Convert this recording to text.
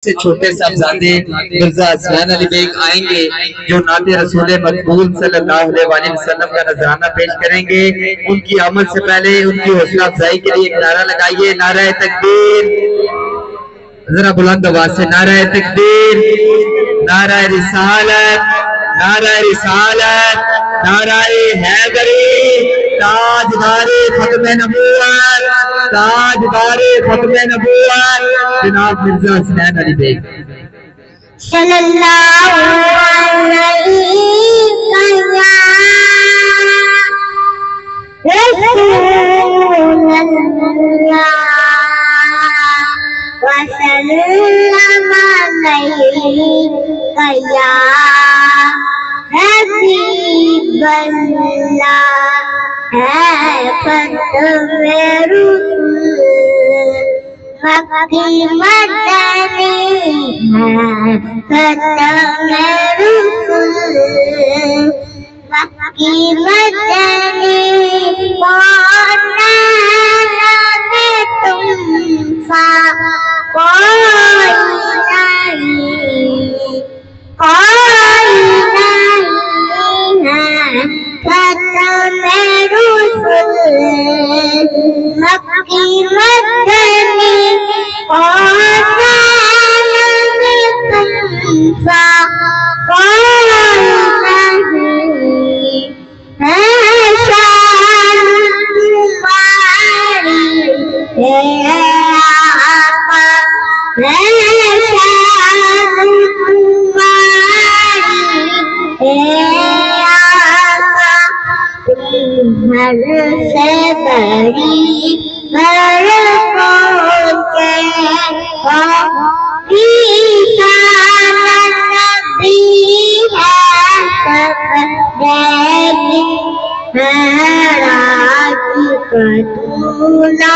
سے چھوٹے صاحبزادے مرزا حسین علی بیگ آئیں گے جو نعت رسول مقبول صلی اللہ علیہ وسلم کا نذرانہ پیش کریں گے۔ ان کی آمد سے پہلے ان کی حوصلہ افزائی کے لیے ایک نعرہ لگائیے، نعرہ تکبیر، ذرا بلند آواز سے نعرہ تکبیر، نعرہ رسالت، نعرہ رسالت، نعرہ حیدری، تاجدار ختم نبوت، تاجدار ختم نبوت جناب مرزا حسین علی بیگ صلی اللہ علیہ رسول اللہ وسلم علیہ یا حبیب اللہ ہے ختم رسول مکی مدنی ہے ختم رسول مکی مدنی پونا لگے تم سا کوئی نہیں ہے ختم رسول مکی مدنی پونا لگے تم سا کوئی نہیں ہے شان تمہاری ہے آقا ہے شان تمہاری ہے آقا تم ہر سے بڑی ہر کون کے ہر آج کتولا